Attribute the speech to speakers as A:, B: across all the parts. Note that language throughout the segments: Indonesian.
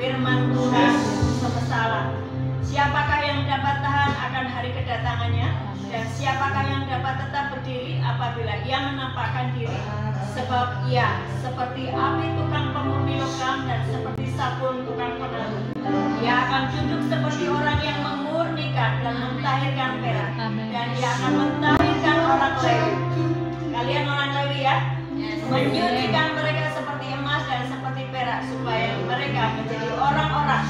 A: firman Tuhan semesta alam. Siapakah yang dapat tahan akan hari kedatangannya? Dan siapakah yang dapat tetap berdiri apabila ia menampakkan diri? Sebab ia seperti api tukang pemurni logam dan seperti sabun tukang penabuh. Ia akan duduk seperti orang yang memurnikan dan mentahirkan perak. Dan ia akan mentahirkan orang Lewi. Kalian orang Lewi ya? Menyucikan mereka seperti emas dan seperti perak, supaya mereka menjadi orang-orang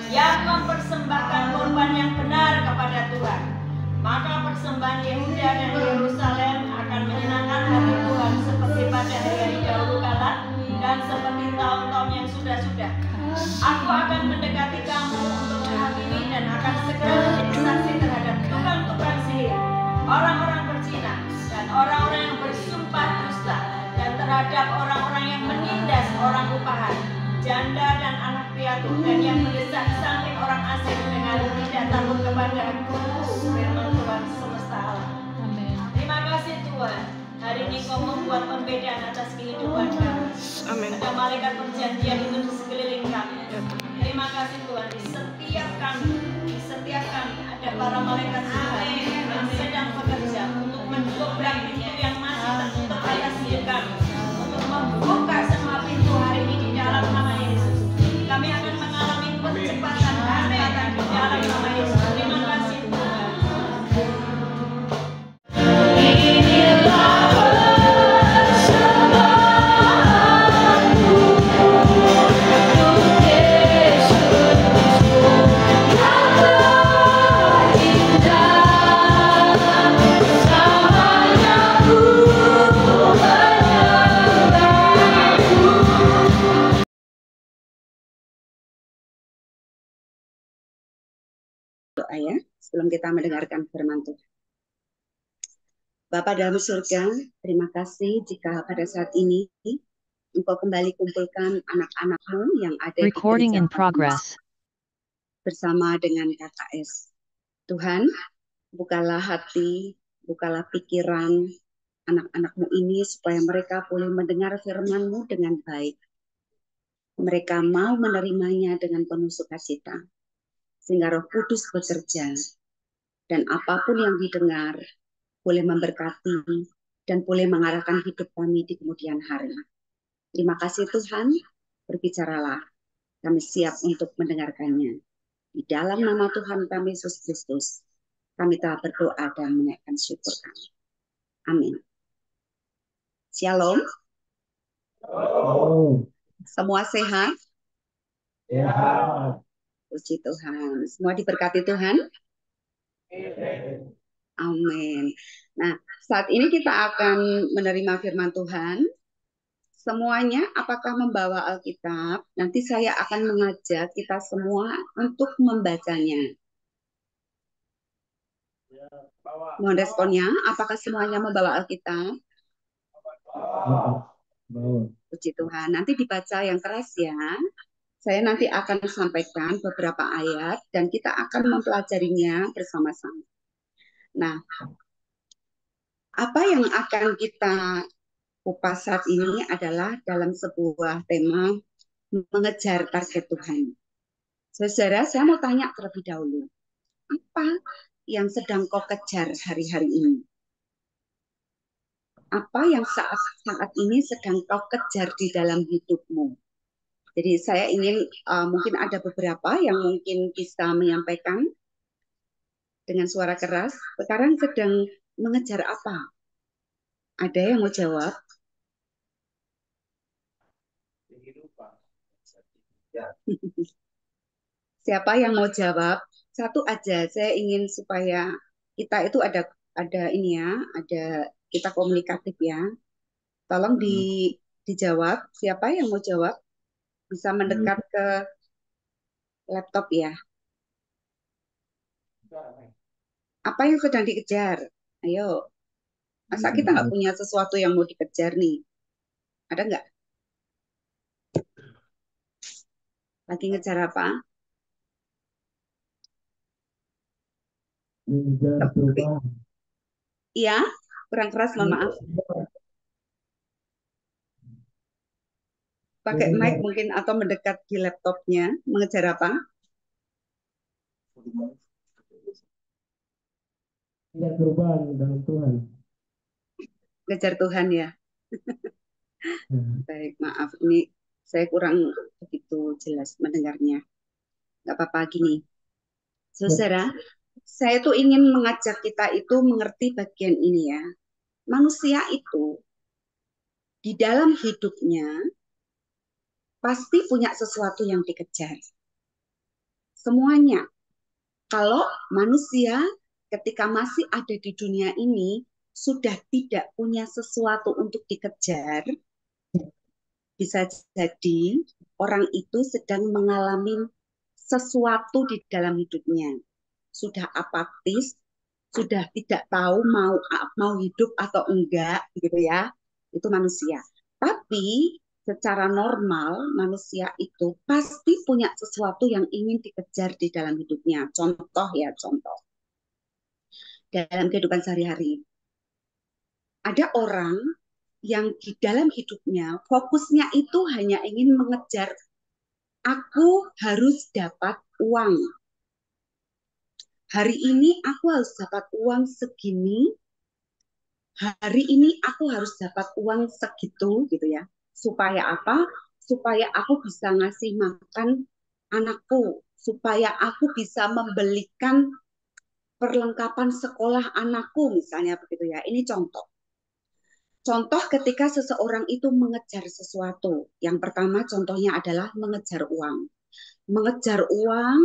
A: yang mempersembahkan korban yang benar kepada Tuhan. Maka persembahan Yehuda dan Yerusalem akan menyenangkan hati Tuhan seperti pada hari-hari dahulu kala dan seperti tahun-tahun yang sudah-sudah. Aku akan mendekati kamu untuk menghakimi dan akan segera menjadi saksi terhadap tukang-tukang sihir, orang-orang berzina, dan orang-orang yang bersumpah dusta, dan terhadap orang-orang yang menindas orang upahan, janda dan anak piatu, dan yang mendesak samping orang asing dengan tidak takut kepada firman Tuhan semesta alam. Terima kasih Tuhan, hari ini Kau membuat pembedaan atas kehidupan kami. Ada malaikat perjanjian itu di sekeliling kami. Terima kasih Tuhan, di setiap kami ada para malaikat Tuhan yang sedang bekerja untuk mendobrak pintu yang masih tertutup atas hidup kami, untuk membuka semua pintu hari ini di dalam nama Yesus. Kami akan mengalami percepatan angkatan di dalam nama Yesus. Terima kasih Tuhan.
B: Doa ya, sebelum kita mendengarkan firman Tuhan. Bapa dalam surga, terima kasih jika pada saat ini Engkau kembali kumpulkan anak-anak-Mu yang ada di
C: Recording in
B: gereja
C: progress.
B: bersama dengan KKS. Tuhan, bukalah hati, bukalah pikiran anak-anak-Mu ini supaya mereka boleh mendengar firman-Mu dengan baik. Mereka mau menerimanya dengan penuh sukacita, sehingga Roh Kudus bekerja, dan apapun yang didengar boleh memberkati dan boleh mengarahkan hidup kami di kemudian hari. Terima kasih Tuhan, berbicaralah, kami siap untuk mendengarkannya. Di dalam nama Tuhan kami Yesus Kristus, kami telah berdoa dan menaikkan syukur kami. Amin. Shalom. Semua sehat?
D: Ya.
B: Puji Tuhan. Semua diberkati Tuhan? Amin. Nah, saat ini kita akan menerima firman Tuhan. Semuanya apakah membawa Alkitab? Nanti saya akan mengajak kita semua untuk membacanya. Mohon responnya, apakah semuanya membawa Alkitab? Puji Tuhan. Nanti dibaca yang keras ya. Saya nanti akan sampaikan beberapa ayat dan kita akan mempelajarinya bersama-sama. Nah, apa yang akan kita kupas saat ini adalah dalam sebuah tema mengejar target Tuhan. Saudara, saya mau tanya terlebih dahulu. Apa yang sedang kau kejar hari-hari ini? Apa yang saat ini sedang kau kejar di dalam hidupmu? Jadi saya ingin mungkin ada beberapa yang mungkin bisa menyampaikan dengan suara keras. Sekarang sedang mengejar apa? Ada yang mau jawab? Siapa yang mau jawab? Satu aja. Saya ingin supaya kita itu ada ini ya, ada kita komunikatif ya. Tolong dijawab. Siapa yang mau jawab? Bisa mendekat ke laptop ya. Apa yang sedang dikejar? Ayo. Masa kita nggak punya sesuatu yang mau dikejar nih? Ada nggak? Lagi ngejar apa? Iya, kurang keras, mohon maaf. pakai mic mungkin atau mendekat di laptopnya. Mengejar apa?
C: Tidak perubahan dalam Tuhan.
B: Mengejar Tuhan ya. Baik, maaf. Ini saya kurang begitu jelas mendengarnya. Nggak apa-apa gini. Saudara, saya tuh ingin mengajak kita itu mengerti bagian ini ya. Manusia itu di dalam hidupnya pasti punya sesuatu yang dikejar. Semuanya. Kalau manusia ketika masih ada di dunia ini sudah tidak punya sesuatu untuk dikejar, bisa jadi orang itu sedang mengalami sesuatu di dalam hidupnya. Sudah apatis, sudah tidak tahu mau hidup atau enggak gitu ya. Itu manusia. Tapi secara normal manusia itu pasti punya sesuatu yang ingin dikejar di dalam hidupnya. Contoh ya, contoh. Dalam kehidupan sehari-hari. Ada orang yang di dalam hidupnya fokusnya itu hanya ingin mengejar, aku harus dapat uang. Hari ini aku harus dapat uang segini, hari ini aku harus dapat uang segitu gitu ya. Supaya apa? Supaya aku bisa ngasih makan anakku, supaya aku bisa membelikan perlengkapan sekolah anakku misalnya begitu ya. Ini contoh. Contoh ketika seseorang itu mengejar sesuatu. Yang pertama contohnya adalah mengejar uang. Mengejar uang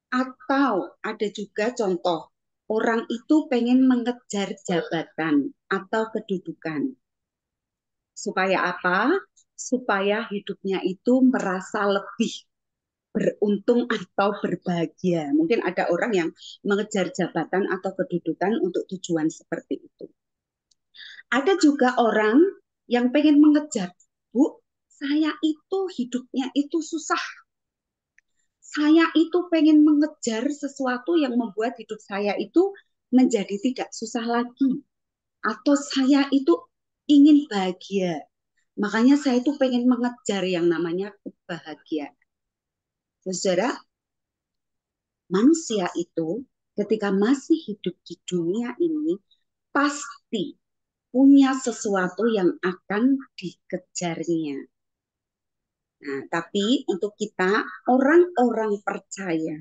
B: atau ada juga contoh orang itu pengen mengejar jabatan atau kedudukan. Supaya apa? Supaya hidupnya itu merasa lebih beruntung atau berbahagia. Mungkin ada orang yang mengejar jabatan atau kedudukan untuk tujuan seperti itu. Ada juga orang yang pengen mengejar, Bu, saya itu hidupnya itu susah. Saya itu pengen mengejar sesuatu yang membuat hidup saya itu menjadi tidak susah lagi. Atau saya itu ingin bahagia. Makanya saya itu pengen mengejar yang namanya kebahagiaan. Saudara, manusia itu ketika masih hidup di dunia ini pasti punya sesuatu yang akan dikejarnya. Nah, tapi untuk kita orang-orang percaya,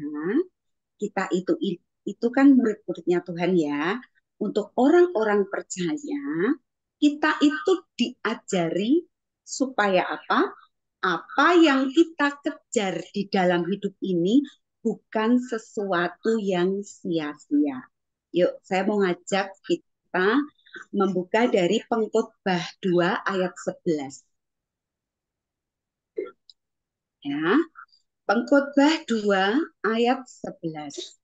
B: kita itu kan murid-muridnya Tuhan ya. Untuk orang-orang percaya, kita itu diajari supaya apa? Apa yang kita kejar di dalam hidup ini bukan sesuatu yang sia-sia. Yuk, saya mau ngajak kita membuka dari Pengkhotbah 2 ayat 11. Ya, Pengkhotbah 2 ayat 11.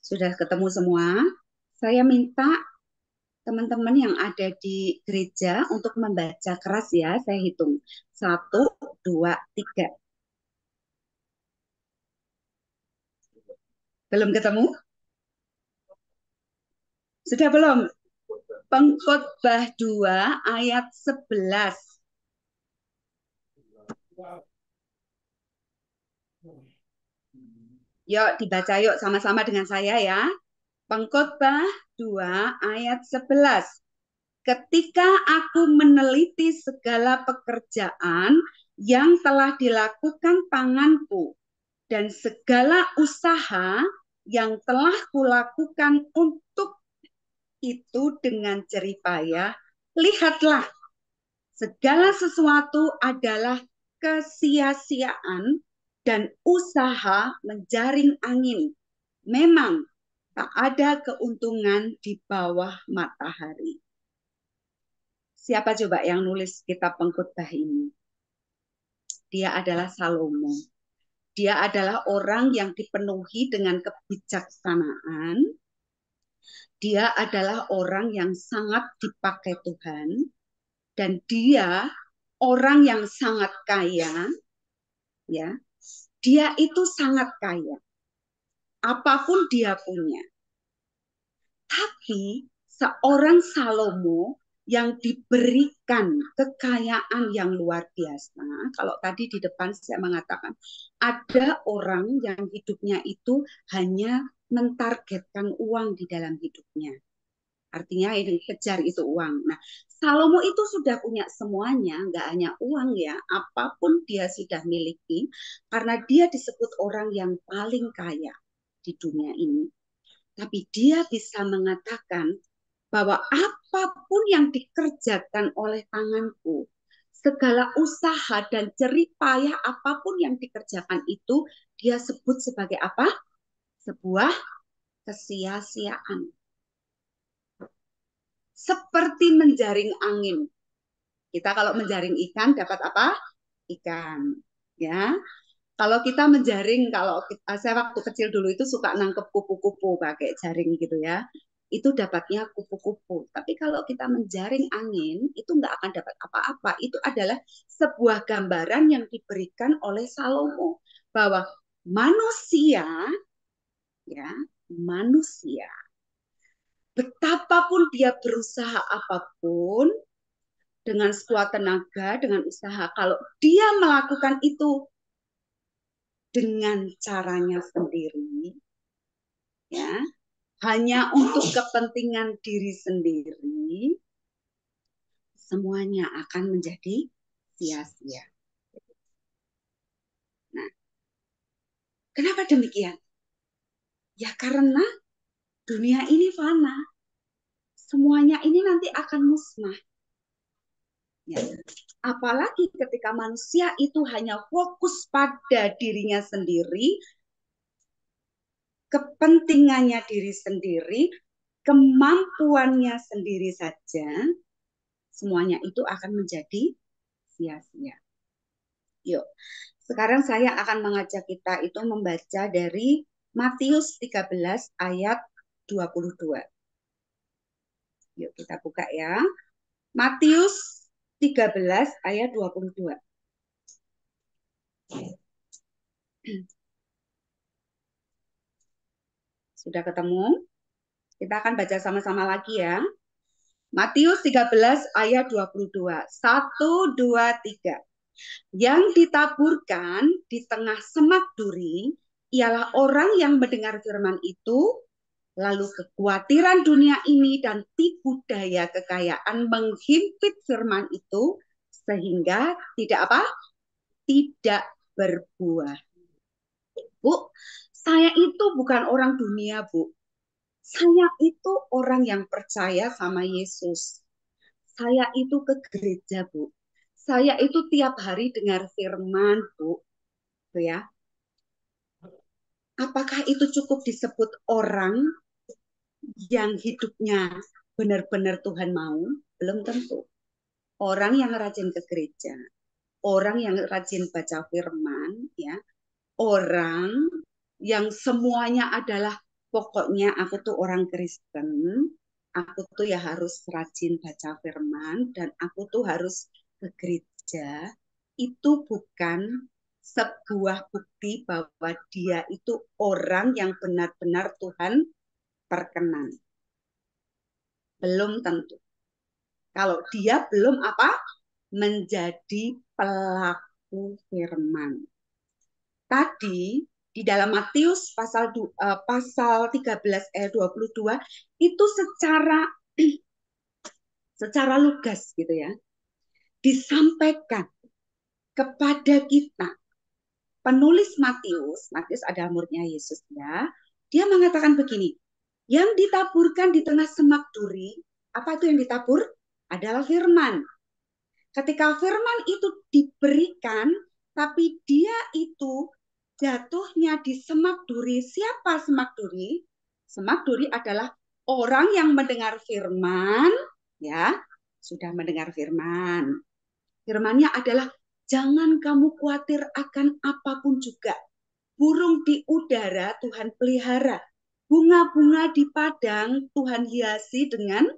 B: Sudah ketemu semua? Saya minta teman-teman yang ada di gereja untuk membaca keras ya. Saya hitung. 1, 2, 3. Belum ketemu? Sudah belum? Pengkhotbah 2 ayat 11. Yuk dibaca yuk sama-sama dengan saya ya. Pengkhotbah 2 ayat 11. Ketika aku meneliti segala pekerjaan yang telah dilakukan tanganku dan segala usaha yang telah kulakukan untuk itu dengan jerih payah, lihatlah, segala sesuatu adalah kesia-siaan dan usaha menjaring angin. Memang tak ada keuntungan di bawah matahari. Siapa coba yang nulis kitab Pengkhotbah ini? Dia adalah Salomo. Dia adalah orang yang dipenuhi dengan kebijaksanaan. Dia adalah orang yang sangat dipakai Tuhan. Dan dia orang yang sangat kaya. Ya, dia itu sangat kaya. Apapun dia punya. Tapi seorang Salomo yang diberikan kekayaan yang luar biasa. Kalau tadi di depan saya mengatakan ada orang yang hidupnya itu hanya mentargetkan uang di dalam hidupnya. Artinya yang dikejar itu uang. Nah, Salomo itu sudah punya semuanya, nggak hanya uang ya, apapun dia sudah miliki, karena dia disebut orang yang paling kaya di dunia ini. Tapi dia bisa mengatakan bahwa apapun yang dikerjakan oleh tanganku, segala usaha dan jerih payah apapun yang dikerjakan itu, dia sebut sebagai apa? Sebuah kesia-siaan. Seperti menjaring angin. Kita kalau menjaring ikan dapat apa? Ikan. Ya. Kalau kita menjaring, saya waktu kecil dulu itu suka nangkep kupu-kupu pakai jaring gitu ya. Itu dapatnya kupu-kupu. Tapi kalau kita menjaring angin, itu nggak akan dapat apa-apa. Itu adalah sebuah gambaran yang diberikan oleh Salomo. Bahwa manusia, ya, manusia, betapapun dia berusaha apapun, dengan sekuat tenaga, dengan usaha, kalau dia melakukan itu dengan caranya sendiri, ya, hanya untuk kepentingan diri sendiri, semuanya akan menjadi sia-sia. Nah, kenapa demikian? Ya karena dunia ini fana. Semuanya ini nanti akan musnah. Ya. Apalagi ketika manusia itu hanya fokus pada dirinya sendiri, kepentingannya diri sendiri, kemampuannya sendiri saja, semuanya itu akan menjadi sia-sia. Yuk, sekarang saya akan mengajak kita itu membaca dari Matius 13 ayat 22. Yuk kita buka ya. Matius 13 ayat 22. Sudah ketemu? Kita akan baca sama-sama lagi ya. Matius 13 ayat 22. 1, 2, 3. Yang ditaburkan di tengah semak duri ialah orang yang mendengar firman itu, lalu kekhawatiran dunia ini dan tipu daya kekayaan menghimpit firman itu, sehingga tidak apa? Tidak berbuah. Bu, saya itu bukan orang dunia, Bu. Saya itu orang yang percaya sama Yesus. Saya itu ke gereja, Bu. Saya itu tiap hari dengar firman, Bu. Tuh ya. Apakah itu cukup disebut orang yang hidupnya benar-benar Tuhan mau? Belum tentu. Orang yang rajin ke gereja, orang yang rajin baca firman, ya, orang yang semuanya adalah pokoknya aku tuh orang Kristen, aku tuh ya harus rajin baca firman dan aku tuh harus ke gereja, itu bukan sebuah bukti bahwa dia itu orang yang benar-benar Tuhan perkenan. Belum tentu. Kalau dia belum apa? Menjadi pelaku firman. Tadi di dalam Matius pasal 13 ayat 22 itu secara lugas gitu ya, disampaikan kepada kita. Penulis Matius adalah muridnya Yesus ya, dia mengatakan begini, yang ditaburkan di tengah semak duri, apa itu yang ditabur? Adalah firman. Ketika firman itu diberikan, tapi dia itu jatuhnya di semak duri. Siapa semak duri? Semak duri adalah orang yang mendengar firman, ya, sudah mendengar firman. Firmannya adalah jangan kamu khawatir akan apapun juga. Burung di udara Tuhan pelihara. Bunga-bunga di padang Tuhan hiasi dengan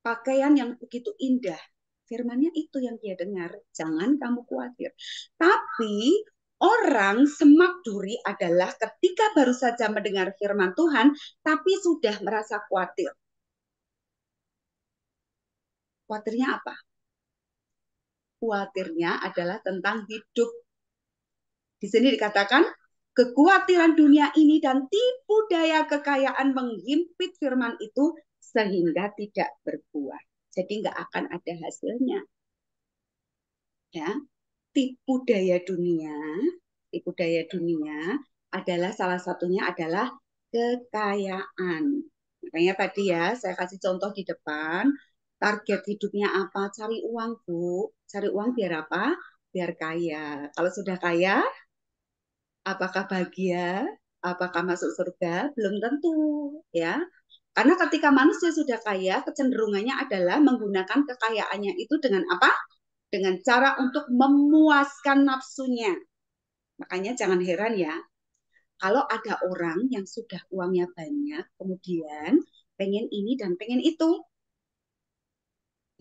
B: pakaian yang begitu indah. Firmannya itu yang dia dengar. Jangan kamu khawatir. Tapi orang semak duri adalah ketika baru saja mendengar firman Tuhan, tapi sudah merasa khawatir. Khawatirnya apa? Khawatirnya adalah tentang hidup. Di sini dikatakan, kekhawatiran dunia ini dan tipu daya kekayaan menghimpit firman itu sehingga tidak berbuah. Jadi nggak akan ada hasilnya. Ya, tipu daya dunia adalah salah satunya adalah kekayaan. Makanya tadi ya, saya kasih contoh di depan, target hidupnya apa? Cari uang, Bu. Cari uang biar apa? Biar kaya. Kalau sudah kaya, apakah bahagia? Apakah masuk surga? Belum tentu, ya. Karena ketika manusia sudah kaya, kecenderungannya adalah menggunakan kekayaannya itu dengan apa? Dengan cara untuk memuaskan nafsunya. Makanya jangan heran ya, kalau ada orang yang sudah uangnya banyak, kemudian pengen ini dan pengen itu.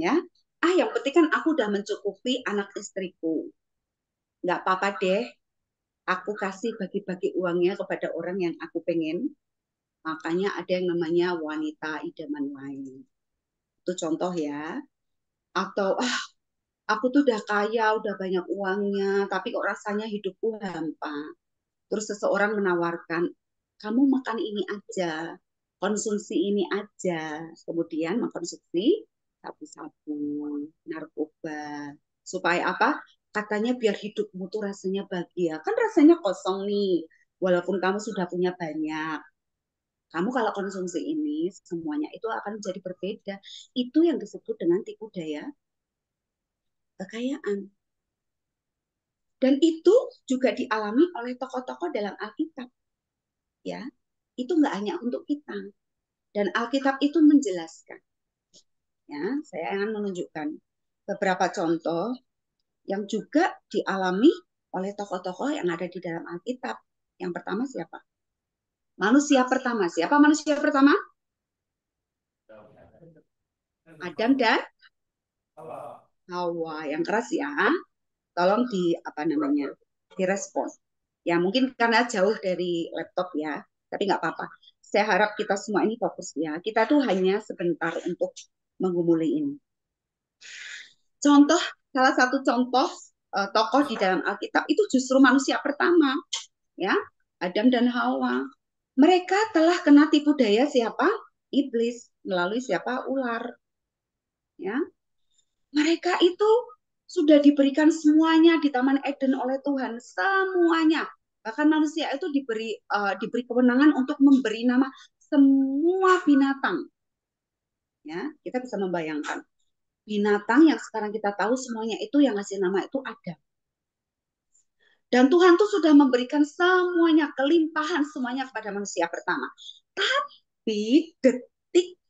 B: Ya, yang penting kan aku udah mencukupi anak istriku. Nggak apa-apa deh, aku kasih bagi-bagi uangnya kepada orang yang aku pengen. Makanya ada yang namanya wanita idaman lain. Itu contoh ya. Atau, aku tuh udah kaya, udah banyak uangnya, tapi kok rasanya hidupku hampa. Terus seseorang menawarkan, kamu makan ini aja, konsumsi ini aja. Kemudian mengkonsumsi sabu-sabu, narkoba. Supaya apa? Katanya biar hidupmu tuh rasanya bahagia. Kan rasanya kosong nih, walaupun kamu sudah punya banyak. Kamu kalau konsumsi ini, semuanya itu akan menjadi berbeda. Itu yang disebut dengan tipu daya kekayaan. Dan itu juga dialami oleh tokoh-tokoh dalam Alkitab. Ya, itu nggak hanya untuk kita. Dan Alkitab itu menjelaskan. Ya, saya akan menunjukkan beberapa contoh yang juga dialami oleh tokoh-tokoh yang ada di dalam Alkitab. Yang pertama siapa? Manusia pertama. Siapa manusia pertama? Adam dan Hawa. Yang keras ya. Tolong di apa namanya? Direspon. Ya, mungkin karena jauh dari laptop ya, tapi nggak apa-apa. Saya harap kita semua ini fokus ya. Kita tuh hanya sebentar untuk menggumuli ini. Contoh, salah satu contoh tokoh di dalam Alkitab itu justru manusia pertama, ya, Adam dan Hawa. Mereka telah kena tipu daya siapa? Iblis melalui siapa? Ular. Ya, mereka itu sudah diberikan semuanya di Taman Eden oleh Tuhan, semuanya. Bahkan manusia itu diberi kewenangan untuk memberi nama semua binatang. Ya, kita bisa membayangkan binatang yang sekarang kita tahu semuanya itu yang ngasih nama itu Adam. Dan Tuhan tuh sudah memberikan semuanya, kelimpahan semuanya kepada manusia pertama. Tapi detik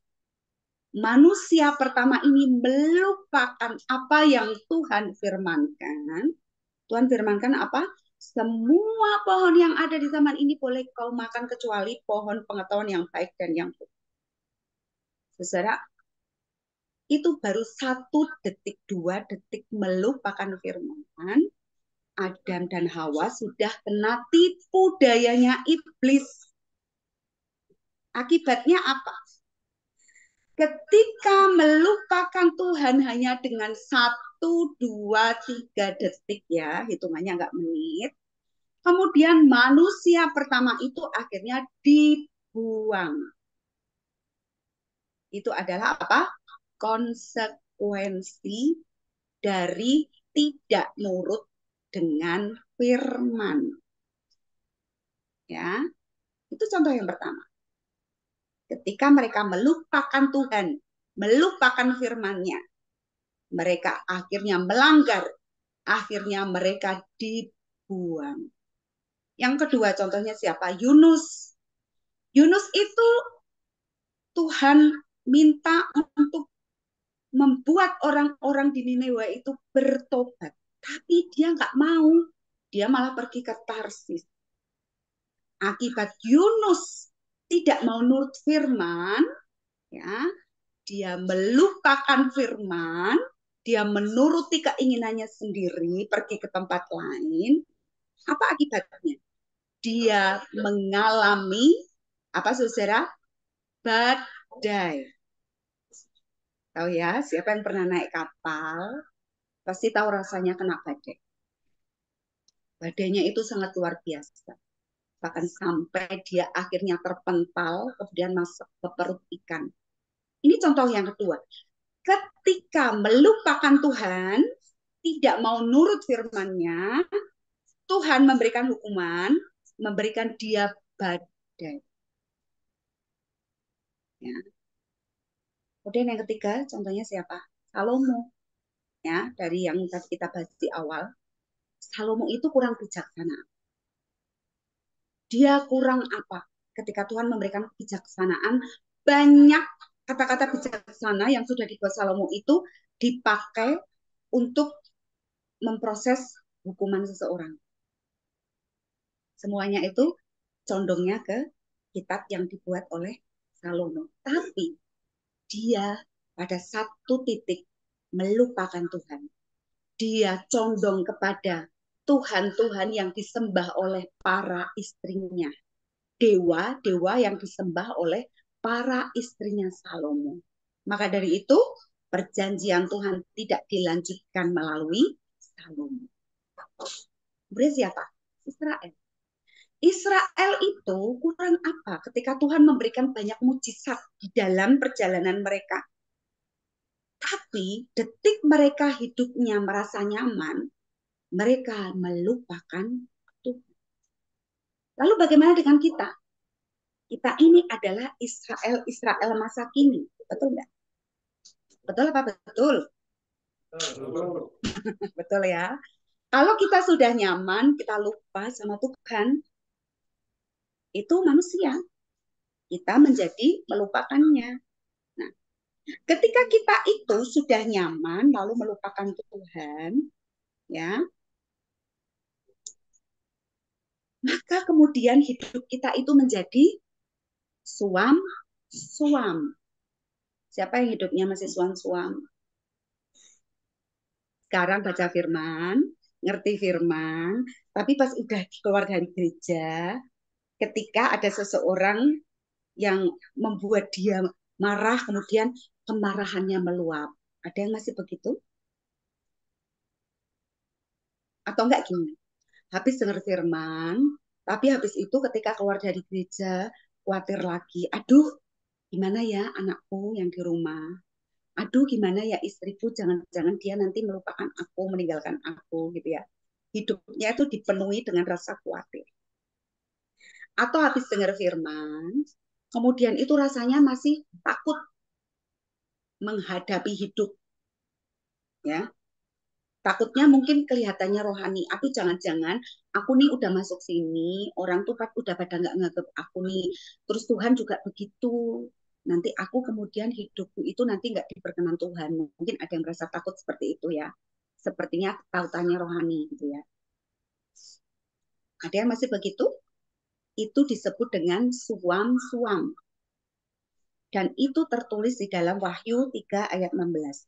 B: manusia pertama ini melupakan apa yang Tuhan firmankan. Tuhan firmankan apa? Semua pohon yang ada di taman ini boleh kau makan kecuali pohon pengetahuan yang baik dan yang buruk. Saudara, itu baru 1 detik, 2 detik melupakan firman. Adam dan Hawa sudah kena tipu dayanya iblis. Akibatnya apa? Ketika melupakan Tuhan hanya dengan 1, 2, 3 detik ya, hitungannya nggak menit. Kemudian manusia pertama itu akhirnya dibuang. Itu adalah apa? Konsekuensi dari tidak nurut dengan firman. Ya, itu contoh yang pertama. Ketika mereka melupakan Tuhan, melupakan firman-Nya, mereka akhirnya melanggar, akhirnya mereka dibuang. Yang kedua contohnya siapa? Yunus. Yunus itu Tuhan minta untuk membuat orang-orang di Niniwe itu bertobat. Tapi dia nggak mau. Dia malah pergi ke Tarsis. Akibat Yunus tidak mau nurut firman, ya, dia melupakan firman, dia menuruti keinginannya sendiri, pergi ke tempat lain. Apa akibatnya? Dia mengalami apa saudara? Badai. Tahu ya, siapa yang pernah naik kapal, pasti tahu rasanya kena badai. Badainya itu sangat luar biasa. Bahkan sampai dia akhirnya terpental, kemudian masuk ke perut ikan. Ini contoh yang kedua. Ketika melupakan Tuhan, tidak mau nurut firman-Nya, Tuhan memberikan hukuman, memberikan dia badai. Ya. Kemudian yang ketiga, contohnya siapa? Salomo. Ya, dari yang tadi kita bahas di awal, Salomo itu kurang bijaksana. Dia kurang apa? Ketika Tuhan memberikan kebijaksanaan, banyak kata-kata bijaksana yang sudah dibuat Salomo itu dipakai untuk memproses hukuman seseorang. Semuanya itu condongnya ke kitab yang dibuat oleh Salomo. Tapi dia pada satu titik melupakan Tuhan. Dia condong kepada Tuhan-Tuhan yang disembah oleh para istrinya. Dewa-dewa yang disembah oleh para istrinya Salomo. Maka dari itu, perjanjian Tuhan tidak dilanjutkan melalui Salomo. Kemudian siapa? Israel. Israel itu kurang apa ketika Tuhan memberikan banyak mujizat di dalam perjalanan mereka. Tapi detik mereka hidupnya merasa nyaman, mereka melupakan Tuhan. Lalu bagaimana dengan kita? Kita ini adalah Israel masa kini. Betul nggak? Betul apa betul? Betul ya. Kalau kita sudah nyaman, kita lupa sama Tuhan, itu manusia. Kita menjadi melupakannya. Nah, ketika kita itu sudah nyaman, lalu melupakan Tuhan, ya, maka kemudian hidup kita itu menjadi suam-suam. Siapa yang hidupnya masih suam-suam? Sekarang baca firman, ngerti firman, tapi pas udah keluar dari gereja, ketika ada seseorang yang membuat dia marah, kemudian kemarahannya meluap. Ada yang masih begitu? Atau enggak gini? Habis dengar firman, tapi habis itu ketika keluar dari gereja, khawatir lagi. Aduh, gimana ya anakku yang di rumah? Aduh, gimana ya istriku? Jangan-jangan dia nanti melupakan aku, meninggalkan aku, gitu ya. Hidupnya itu dipenuhi dengan rasa khawatir. Atau habis dengar firman, kemudian itu rasanya masih takut menghadapi hidup, ya. Takutnya mungkin kelihatannya rohani. Aduh, jangan-jangan aku nih udah masuk sini, orang tuh udah pada nggak nganggep aku nih. Terus Tuhan juga begitu. Nanti aku kemudian hidupku itu nanti nggak diperkenan Tuhan. Mungkin ada yang merasa takut seperti itu ya. Sepertinya tautannya rohani gitu ya. Ada yang masih begitu? Itu disebut dengan suam-suam. Dan itu tertulis di dalam Wahyu 3 ayat 16.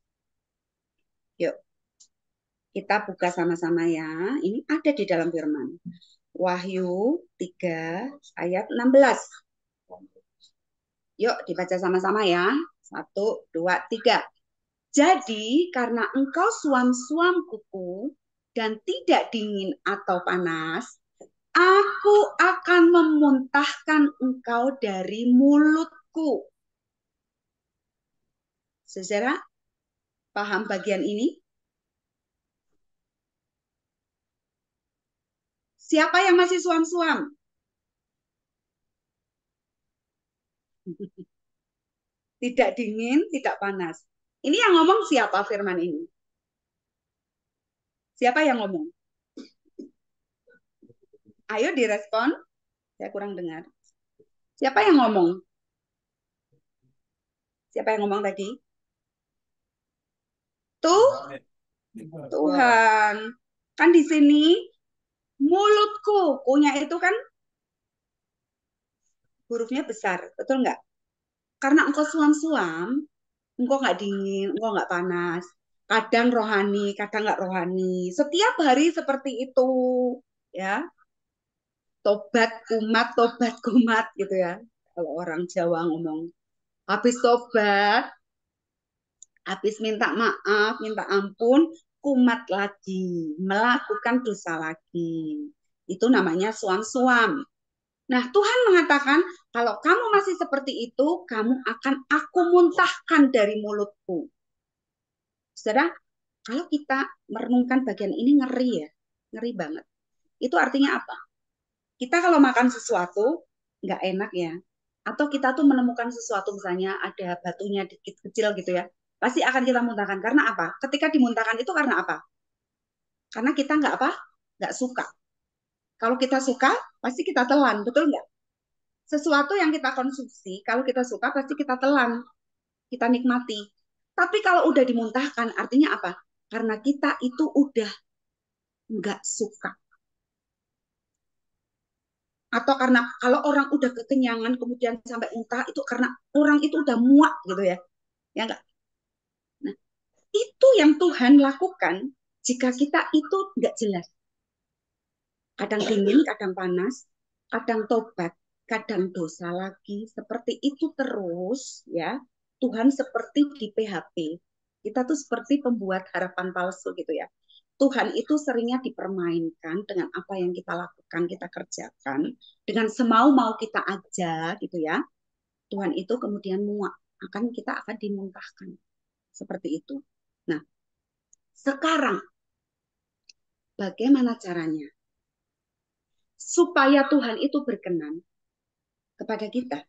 B: Yuk, kita buka sama-sama ya. Ini ada di dalam firman. Wahyu 3 ayat 16. Yuk dibaca sama-sama ya. 1, 2, 3. Jadi karena engkau suam-suam kuku dan tidak dingin atau panas, aku akan memuntahkan engkau dari mulutku. Saudara, paham bagian ini? Siapa yang masih suam-suam? Tidak dingin, tidak panas. Ini yang ngomong siapa firman ini? Siapa yang ngomong? Ayo direspon. Saya kurang dengar. Siapa yang ngomong? Siapa yang ngomong tadi? Tuhan. Kan di sini mulutku. Kunya itu kan hurufnya besar. Betul nggak? Karena engkau suam-suam, engkau nggak dingin, engkau nggak panas. Kadang rohani, kadang nggak rohani. Setiap hari seperti itu. Ya, tobat kumat gitu ya. Kalau orang Jawa ngomong. Habis tobat, Habis minta maaf, minta ampun, kumat lagi, melakukan dosa lagi. Itu namanya suam-suam. Nah, Tuhan mengatakan, kalau kamu masih seperti itu, kamu akan aku muntahkan dari mulutku. Saudara, kalau kita merenungkan bagian ini ngeri ya, ngeri banget. Itu artinya apa? Kita kalau makan sesuatu, nggak enak ya, atau kita tuh menemukan sesuatu misalnya ada batunya dikit kecil gitu ya, pasti akan kita muntahkan. Karena apa? Ketika dimuntahkan itu karena apa? Karena kita nggak apa? Nggak suka. Kalau kita suka, pasti kita telan, betul nggak? Sesuatu yang kita konsumsi, kalau kita suka pasti kita telan, kita nikmati. Tapi kalau udah dimuntahkan, artinya apa? Karena kita itu udah nggak suka. Atau karena kalau orang udah kekenyangan kemudian sampai muntah, itu karena orang itu udah muak gitu ya. Ya enggak? Nah, itu yang Tuhan lakukan jika kita itu nggak jelas. Kadang dingin, kadang panas, kadang tobat, kadang dosa lagi. Seperti itu terus ya. Tuhan seperti di PHP. Kita tuh seperti pembuat harapan palsu gitu ya. Tuhan itu seringnya dipermainkan dengan apa yang kita lakukan, kita kerjakan. Dengan semau-mau kita aja gitu ya. Tuhan itu kemudian muak. Kita akan dimuntahkan. Seperti itu. Nah, sekarang bagaimana caranya? Supaya Tuhan itu berkenan kepada kita.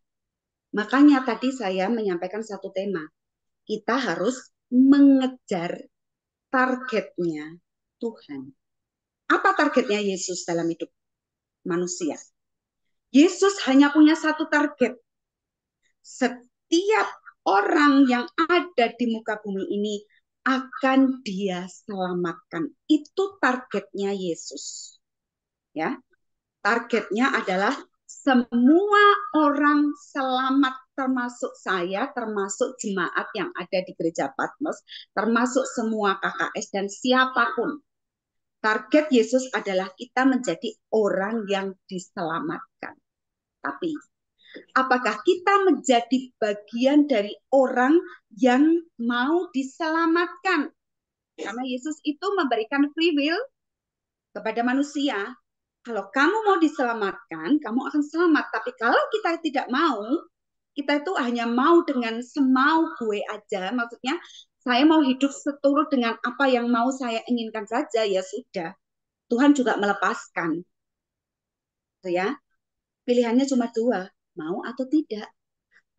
B: Makanya tadi saya menyampaikan satu tema. Kita harus mengejar targetnya Tuhan. Apa targetnya Yesus dalam hidup manusia? Yesus hanya punya satu target. Setiap orang yang ada di muka bumi ini akan dia selamatkan. Itu targetnya Yesus. Ya, targetnya adalah semua orang selamat, termasuk saya, termasuk jemaat yang ada di Gereja Patmos, termasuk semua KKS dan siapapun. Target Yesus adalah kita menjadi orang yang diselamatkan. Tapi apakah kita menjadi bagian dari orang yang mau diselamatkan? Karena Yesus itu memberikan free will kepada manusia. Kalau kamu mau diselamatkan, kamu akan selamat. Tapi kalau kita tidak mau, kita itu hanya mau dengan semau gue aja. Maksudnya, saya mau hidup seturut dengan apa yang mau saya inginkan saja, ya sudah. Tuhan juga melepaskan. Gitu ya. Pilihannya cuma dua, mau atau tidak.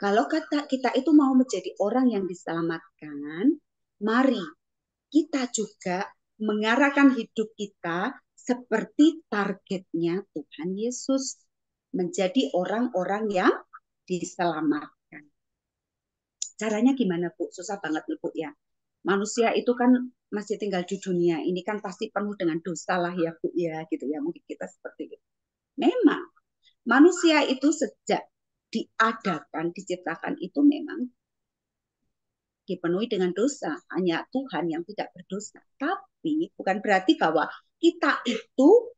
B: Kalau kita itu mau menjadi orang yang diselamatkan, mari kita juga mengarahkan hidup kita seperti targetnya Tuhan Yesus, menjadi orang-orang yang diselamatkan. Caranya gimana, Bu? Susah banget nih, Bu ya. Manusia itu kan masih tinggal di dunia ini kan pasti penuh dengan dosa lah ya, Bu ya, gitu ya. Mungkin kita seperti itu. Memang manusia itu sejak diadakan, diciptakan itu memang dipenuhi dengan dosa. Hanya Tuhan yang tidak berdosa. Tapi bukan berarti bahwa kita itu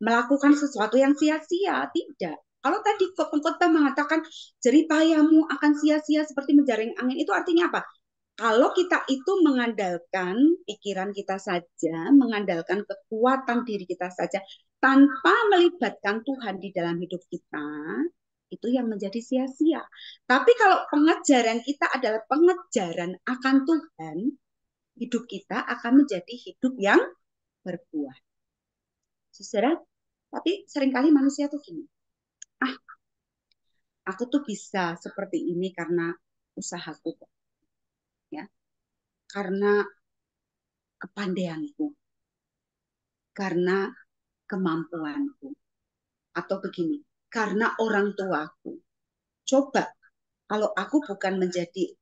B: melakukan sesuatu yang sia-sia. Tidak. Kalau tadi pengkhotbah mengatakan jeripayamu akan sia-sia seperti menjaring angin, itu artinya apa? Kalau kita itu mengandalkan pikiran kita saja, mengandalkan kekuatan diri kita saja, tanpa melibatkan Tuhan di dalam hidup kita, itu yang menjadi sia-sia. Tapi kalau pengejaran kita adalah pengejaran akan Tuhan, hidup kita akan menjadi hidup yang berbuah. Saudara, tapi seringkali manusia tuh gini, aku tuh bisa seperti ini karena usahaku, ya, karena kepandaianku, karena kemampuanku, atau begini, karena orang tuaku. Coba, kalau aku bukan menjadi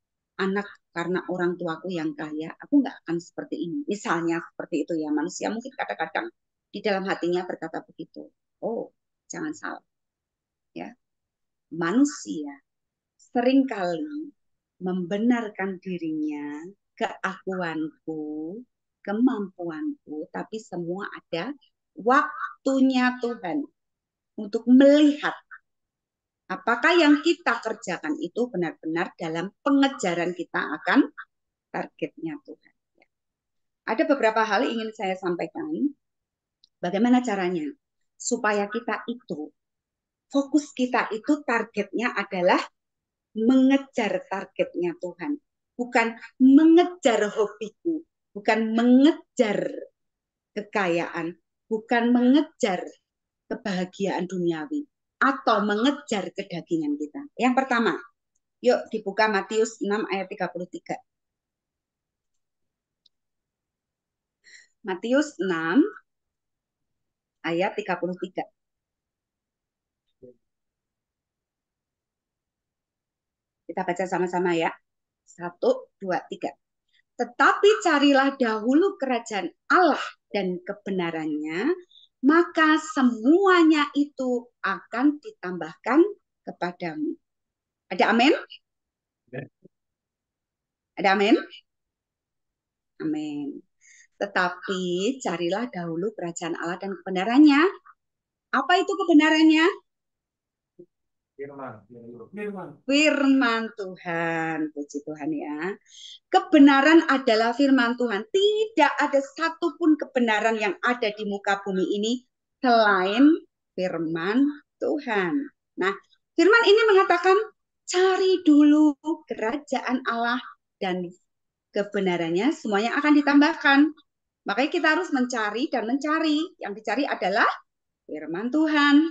B: anak karena orang tuaku yang kaya, aku nggak akan seperti ini. Misalnya seperti itu ya, manusia mungkin kadang-kadang di dalam hatinya berkata begitu. Oh, jangan salah. Ya, manusia seringkali membenarkan dirinya, keakuanku, kemampuanku, tapi semua ada waktunya Tuhan untuk melihat apakah yang kita kerjakan itu benar-benar dalam pengejaran kita akan targetnya Tuhan. Ada beberapa hal ingin saya sampaikan. Bagaimana caranya? Supaya kita itu, fokus kita itu targetnya adalah mengejar targetnya Tuhan. Bukan mengejar hobiku. Bukan mengejar kekayaan. Bukan mengejar kebahagiaan duniawi. Atau mengejar kedagingan kita. Yang pertama, yuk dibuka Matius 6 ayat 33. Matius 6 ayat 33. Kita baca sama-sama ya. 1, 2, 3. Tetapi carilah dahulu kerajaan Allah dan kebenarannya, maka semuanya itu akan ditambahkan kepadamu. Ada amin? Ada amin? Amin. Tetapi carilah dahulu kerajaan Allah dan kebenarannya. Apa itu kebenarannya? Firman Tuhan. Puji Tuhan ya. Kebenaran adalah firman Tuhan. Tidak ada satupun kebenaran yang ada di muka bumi ini selain firman Tuhan. Nah, firman ini mengatakan cari dulu kerajaan Allah dan kebenarannya, semuanya akan ditambahkan. Makanya kita harus mencari dan mencari. Yang dicari adalah firman Tuhan.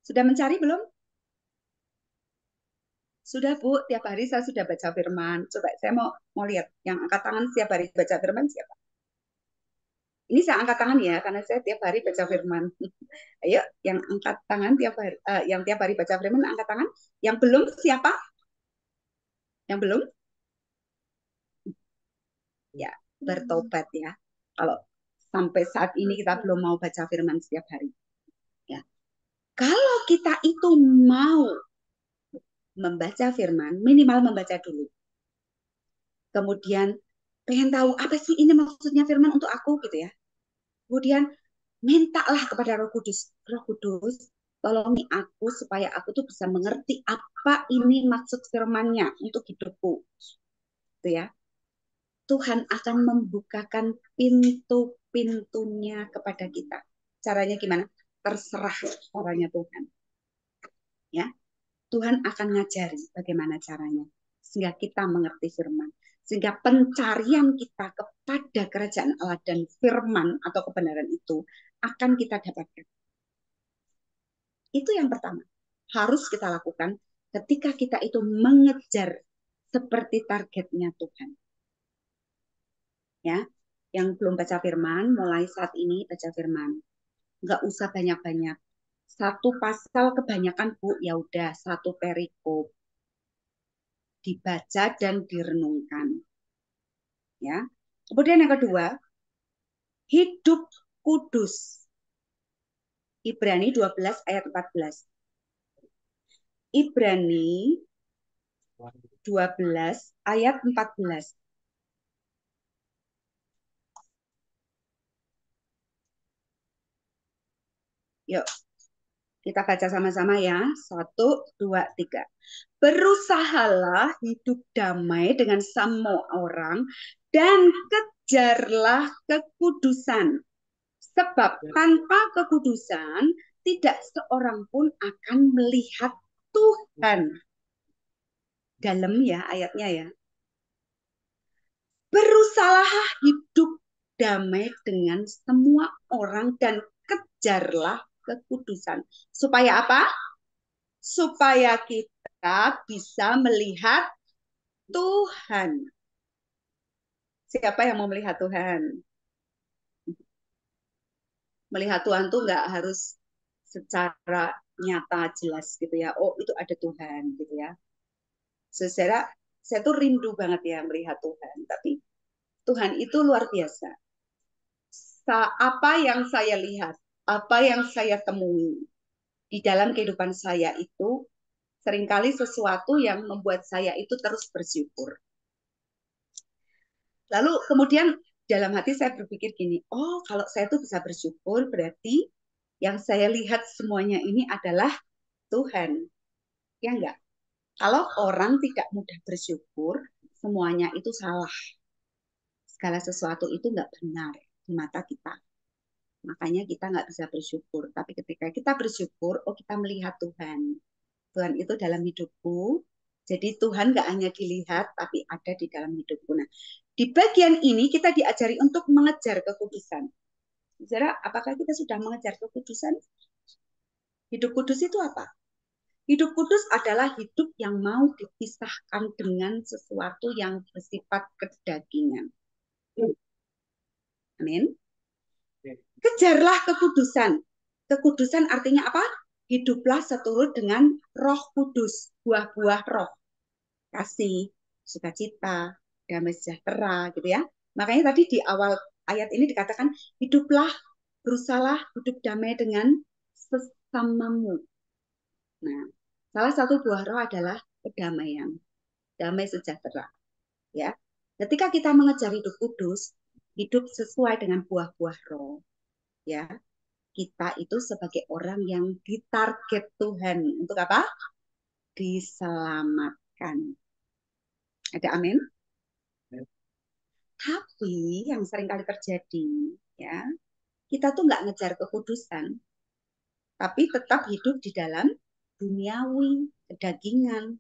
B: Sudah mencari belum? Sudah Bu, tiap hari saya sudah baca firman. Coba saya mau lihat, yang angkat tangan setiap hari baca firman siapa? Ini saya angkat tangan ya, karena saya tiap hari baca firman. Ayo, yang angkat tangan tiap hari, yang tiap hari baca firman angkat tangan. Yang belum siapa? Yang belum? Ya, bertobat ya. Kalau sampai saat ini kita belum mau baca firman setiap hari. Ya. Kalau kita itu mau membaca firman, minimal membaca dulu. Kemudian pengen tahu apa sih ini maksudnya firman untuk aku gitu ya. Kemudian mintalah kepada Roh Kudus. Roh Kudus, tolongi aku supaya aku tuh bisa mengerti apa ini maksud firman-Nya untuk hidupku. Gitu ya. Tuhan akan membukakan pintu-pintunya kepada kita. Caranya gimana? Terserah caranya Tuhan. Ya. Tuhan akan ngajari bagaimana caranya sehingga kita mengerti firman, sehingga pencarian kita kepada kerajaan Allah dan firman atau kebenaran itu akan kita dapatkan. Itu yang pertama harus kita lakukan ketika kita itu mengejar seperti targetnya Tuhan. Ya, yang belum baca firman, mulai saat ini baca firman. Nggak usah banyak-banyak. Satu pasal kebanyakan Bu, ya udah satu perikop dibaca dan direnungkan. Ya. Kemudian yang kedua, hidup kudus. Ibrani 12 ayat 14. Ibrani 12 ayat 14. Yuk, kita baca sama-sama ya. 1, 2, 3. Berusahalah hidup damai dengan semua orang dan kejarlah kekudusan. Sebab tanpa kekudusan tidak seorang pun akan melihat Tuhan. Dalam ya ayatnya ya. Berusahalah hidup damai dengan semua orang dan kejarlah kekudusan. Supaya apa? Supaya kita bisa melihat Tuhan. Siapa yang mau melihat Tuhan? Melihat Tuhan tuh nggak harus secara nyata jelas gitu ya. Oh itu ada Tuhan gitu ya. Saya tuh rindu banget ya melihat Tuhan. Tapi Tuhan itu luar biasa. Apa yang saya lihat, apa yang saya temui di dalam kehidupan saya itu seringkali sesuatu yang membuat saya itu terus bersyukur. Lalu kemudian dalam hati saya berpikir gini, oh kalau saya tuh bisa bersyukur berarti yang saya lihat semuanya ini adalah Tuhan. Ya enggak? Kalau orang tidak mudah bersyukur, semuanya itu salah. Segala sesuatu itu nggak benar di mata kita. Makanya kita nggak bisa bersyukur. Tapi ketika kita bersyukur, oh kita melihat Tuhan. Tuhan itu dalam hidupku. Jadi Tuhan nggak hanya dilihat, tapi ada di dalam hidupku. Nah, di bagian ini kita diajari untuk mengejar kekudusan. Saudara, apakah kita sudah mengejar kekudusan? Hidup kudus itu apa? Hidup kudus adalah hidup yang mau dipisahkan dengan sesuatu yang bersifat kedagingan. Amin. Kejarlah kekudusan. Kekudusan artinya apa? Hiduplah seturut dengan Roh Kudus, buah-buah roh. Kasih, sukacita, damai sejahtera, gitu ya. Makanya tadi di awal ayat ini dikatakan, hiduplah, berusahalah hidup damai dengan sesamamu. Nah, salah satu buah roh adalah kedamaian, damai sejahtera. Ya, ketika kita mengejar hidup kudus, hidup sesuai dengan buah-buah roh, ya, kita itu sebagai orang yang ditarget Tuhan untuk apa? Diselamatkan. Ada amin? Tapi yang sering kali terjadi, ya, kita tuh nggak ngejar kekudusan, tapi tetap hidup di dalam duniawi, kedagingan.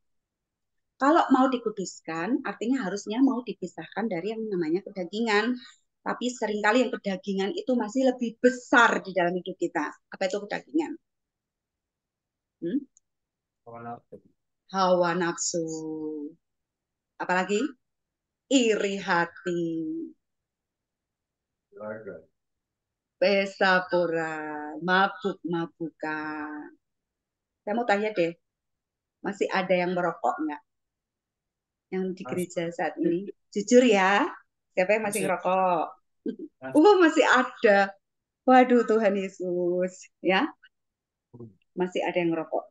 B: Kalau mau dikuduskan, artinya harusnya mau dipisahkan dari yang namanya kedagingan. Tapi seringkali yang kedagingan itu masih lebih besar di dalam hidup kita. Apa itu kedagingan? Hawa nafsu. Apalagi? Iri hati. Pesta pora. Mabuk-mabukan. Saya mau tanya deh, masih ada yang merokok nggak? Yang di gereja saat ini? Jujur ya, siapa yang masih ngerokok? Masih ada. Waduh, Tuhan Yesus. Ya, masih ada yang ngerokok.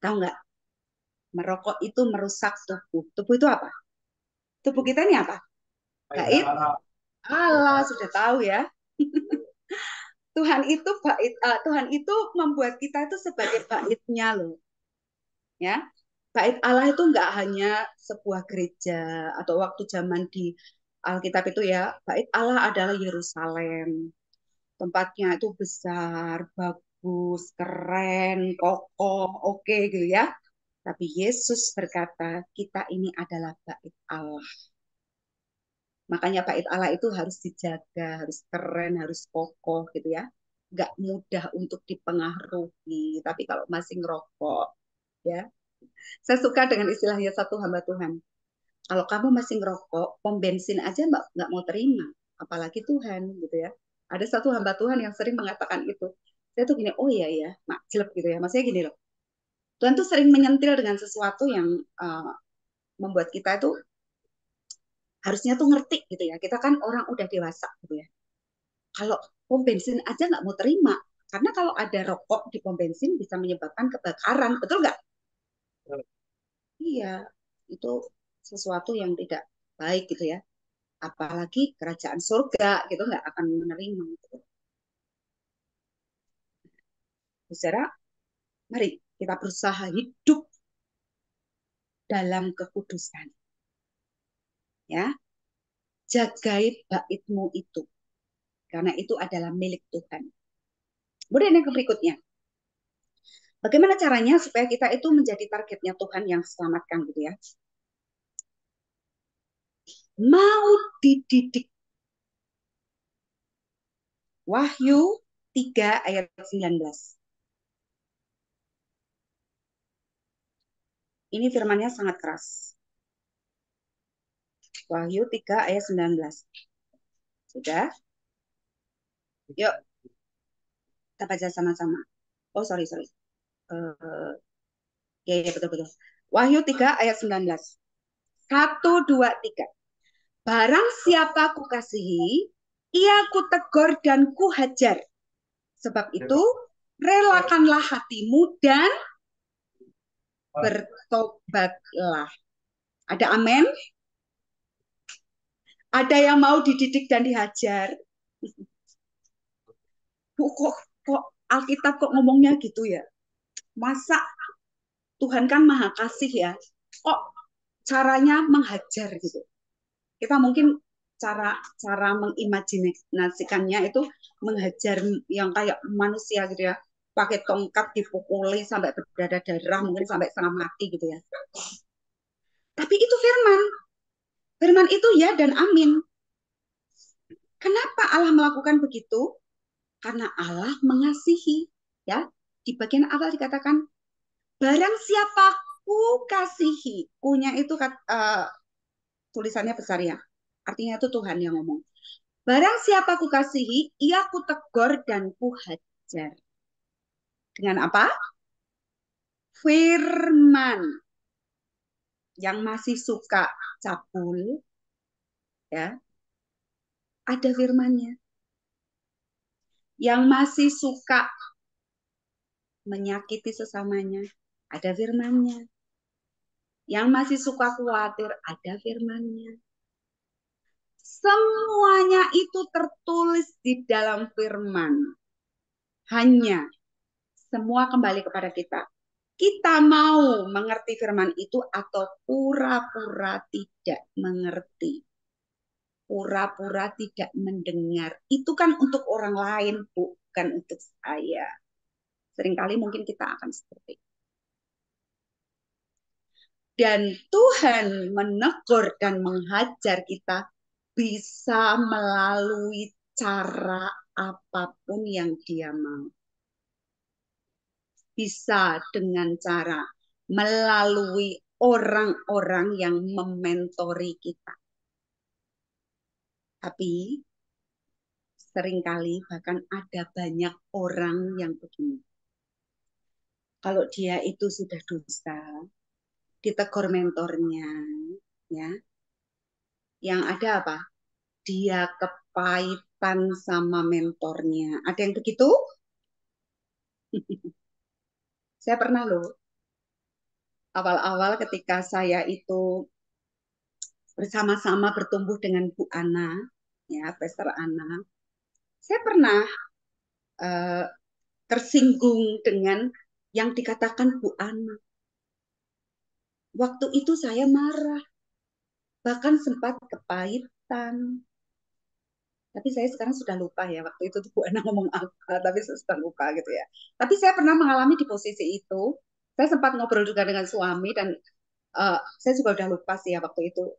B: Tahu nggak? Merokok itu merusak tubuh. Tubuh itu apa? Tubuh kita ini apa? Gaib. Allah, sudah tahu ya. Tuhan itu bait, Tuhan itu membuat kita itu sebagai baitnya loh. Ya. Bait Allah itu nggak hanya sebuah gereja atau waktu zaman di Alkitab itu ya. Bait Allah adalah Yerusalem. Tempatnya itu besar, bagus, keren, kokoh, oke gitu ya. Tapi Yesus berkata, kita ini adalah bait Allah. Makanya bait Allah itu harus dijaga, harus keren, harus kokoh gitu ya. Nggak mudah untuk dipengaruhi. Tapi kalau masih ngerokok, ya. Saya suka dengan istilahnya satu hamba Tuhan. Kalau kamu masih ngerokok, pom bensin aja nggak mau terima. Apalagi Tuhan gitu ya. Ada satu hamba Tuhan yang sering mengatakan itu. Saya tuh gini, oh iya ya, mak jelek gitu ya. Maksudnya gini loh. Tuhan tuh sering menyentil dengan sesuatu yang membuat kita itu harusnya tuh ngerti gitu ya. Kita kan orang udah dewasa gitu ya. Kalau pom bensin aja nggak mau terima, karena kalau ada rokok di pom bensin bisa menyebabkan kebakaran, betul nggak? Iya, itu sesuatu yang tidak baik gitu ya. Apalagi kerajaan surga gitu nggak akan menerima gitu. Saudara, mari kita berusaha hidup dalam kekudusan. Ya, jagai baitmu itu, karena itu adalah milik Tuhan. Kemudian yang berikutnya, bagaimana caranya supaya kita itu menjadi targetnya Tuhan yang selamatkan gitu ya? Mau dididik. Wahyu 3 ayat 19. Ini firmannya sangat keras. Wahyu 3 ayat 19. Sudah? Yuk, kita baca sama-sama. Oh, sorry. Ya, betul. Wahyu 3 ayat 19. 1, 2, 3. Barang siapa kukasihi, ia kutegur dan kuhajar. Sebab itu, relakanlah hatimu dan bertobatlah. Ada amin? Ada yang mau dididik dan dihajar? Bu, kok Alkitab kok ngomongnya gitu ya? Masa Tuhan kan maha kasih ya? Kok caranya menghajar gitu. Kita mungkin cara mengimajinasikannya itu menghajar yang kayak manusia gitu ya, pakai tongkat dipukuli sampai berdarah-darah, mungkin sampai setengah mati gitu ya. Tapi itu firman itu ya dan amin. Kenapa Allah melakukan begitu? Karena Allah mengasihi, ya. Di bagian awal dikatakan barang siapa ku kasihi, kunya itu tulisannya besar ya. Artinya itu Tuhan yang ngomong. Barang siapa ku kasihi, ia ku tegur dan ku hajar. Dengan apa? Firman. Yang masih suka cabul, ya, ada firmannya. Yang masih suka menyakiti sesamanya, ada firmannya. Yang masih suka khawatir, ada firmannya. Semuanya itu tertulis di dalam firman. Hanya semua kembali kepada kita. Kita mau mengerti firman itu atau pura-pura tidak mengerti. Pura-pura tidak mendengar. Itu kan untuk orang lain, bukan untuk saya. Seringkali mungkin kita akan seperti itu. Dan Tuhan menegur dan menghajar kita bisa melalui cara apapun yang Dia mau. Bisa dengan cara melalui orang-orang yang mementori kita. Tapi seringkali bahkan ada banyak orang yang begini. Kalau dia itu sudah dosa, ditegur mentornya, ya. Yang ada apa? Dia kepahitan sama mentornya. Ada yang begitu? Saya pernah loh, awal-awal ketika saya itu bersama-sama bertumbuh dengan Bu Ana, ya, Pastor Ana, saya pernah tersinggung dengan yang dikatakan Bu Ana. Waktu itu saya marah, bahkan sempat kepahitan. Tapi saya sekarang sudah lupa ya, waktu itu Bu Ana ngomong apa, tapi saya sudah lupa gitu ya. Tapi saya pernah mengalami di posisi itu, saya sempat ngobrol juga dengan suami, dan saya juga udah lupa sih ya waktu itu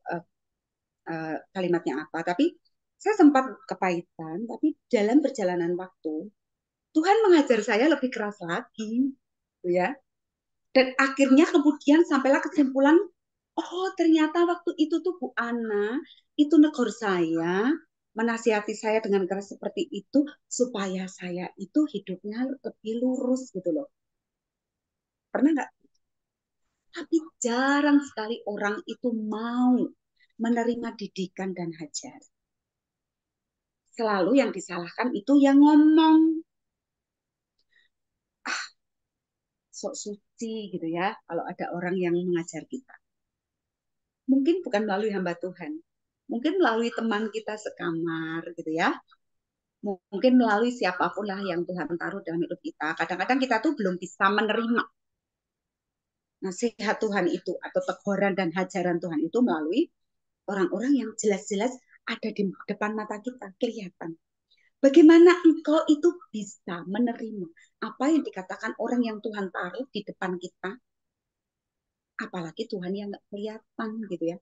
B: kalimatnya apa. Tapi saya sempat kepahitan, tapi dalam perjalanan waktu, Tuhan mengajar saya lebih keras lagi, gitu ya. Dan akhirnya kemudian sampailah kesimpulan, oh ternyata waktu itu tuh Bu Ana itu negur saya, menasihati saya dengan keras seperti itu supaya saya itu hidupnya lebih lurus gitu loh. Pernah nggak? Tapi jarang sekali orang itu mau menerima didikan dan hajar. Selalu yang disalahkan itu yang ngomong. Sok suci gitu ya, kalau ada orang yang mengajar kita. Mungkin bukan melalui hamba Tuhan. Mungkin melalui teman kita sekamar gitu ya. Mungkin melalui siapapun lah yang Tuhan taruh dalam hidup kita. Kadang-kadang kita tuh belum bisa menerima nasihat Tuhan itu atau teguran dan hajaran Tuhan itu melalui orang-orang yang jelas-jelas ada di depan mata kita, kelihatan. Bagaimana engkau itu bisa menerima apa yang dikatakan orang yang Tuhan taruh di depan kita, apalagi Tuhan yang nggak kelihatan gitu ya.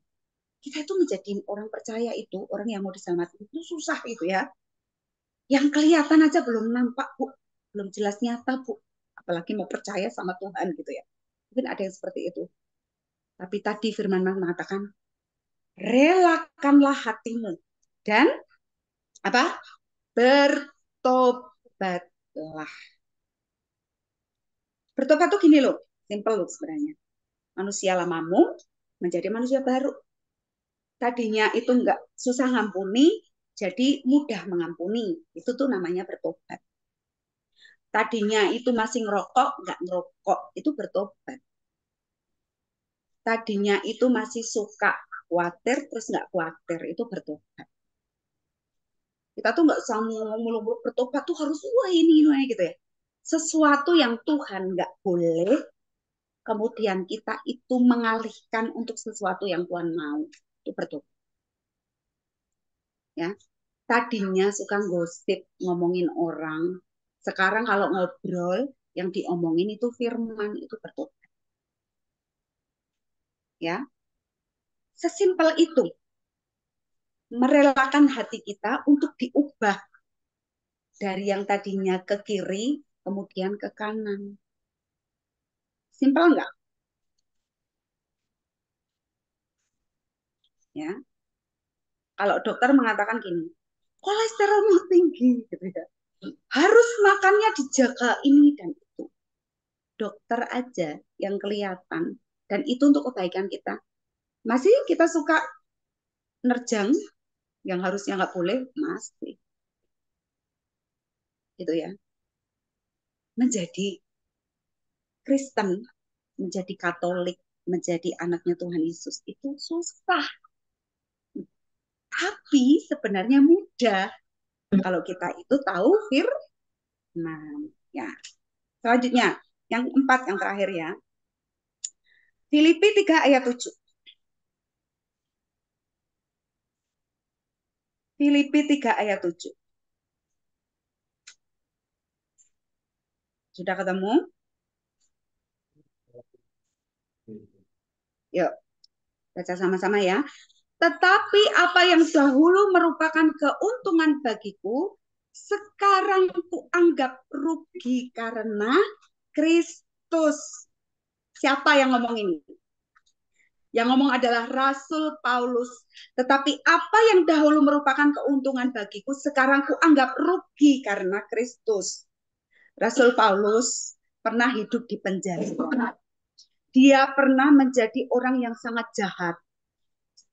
B: Kita itu menjadi orang percaya itu, orang yang mau diselamatkan itu susah itu ya. Yang kelihatan aja belum nampak, Bu. Belum jelas nyata, Bu. Apalagi mau percaya sama Tuhan gitu ya. Mungkin ada yang seperti itu. Tapi tadi firman mengatakan, relakanlah hatimu dan apa? Bertobatlah. Bertobat tuh gini loh, simple loh sebenarnya. Manusia lamamu menjadi manusia baru. Tadinya itu enggak susah ngampuni, jadi mudah mengampuni. Itu tuh namanya bertobat. Tadinya itu masih ngerokok, enggak ngerokok. Itu bertobat. Tadinya itu masih suka khawatir, terus enggak khawatir. Itu bertobat. Kita tuh enggak usah mulu-mulu bertobat tuh harus wah ini gitu ya. Sesuatu yang Tuhan enggak boleh, kemudian kita itu mengalihkan untuk sesuatu yang Tuhan mau, itu bertobat. Ya, tadinya suka gosip, ngomongin orang, sekarang kalau ngobrol yang diomongin itu firman, itu bertobat. Ya, sesimpel itu. Merelakan hati kita untuk diubah dari yang tadinya ke kiri kemudian ke kanan. Simpel enggak? Ya. Kalau dokter mengatakan gini, kolesterolmu tinggi gitu ya. Harus makannya dijaga ini dan itu. Dokter aja yang kelihatan dan itu untuk kebaikan kita. Masih kita suka nerjang yang harusnya nggak boleh, masih. Gitu ya. Menjadi Kristen, menjadi Katolik, menjadi anaknya Tuhan Yesus itu susah. Tapi sebenarnya mudah kalau kita itu tahu firman. Ya. Selanjutnya, yang 4, yang terakhir ya. Filipi 3 ayat 7. Filipi 3 ayat 7. Sudah ketemu? Yuk, baca sama-sama ya. Tetapi apa yang dahulu merupakan keuntungan bagiku, sekarang kuanggap rugi karena Kristus. Siapa yang ngomong ini? Yang ngomong adalah Rasul Paulus. Tetapi apa yang dahulu merupakan keuntungan bagiku, sekarang kuanggap rugi karena Kristus. Rasul Paulus pernah hidup di penjara. Dia pernah menjadi orang yang sangat jahat.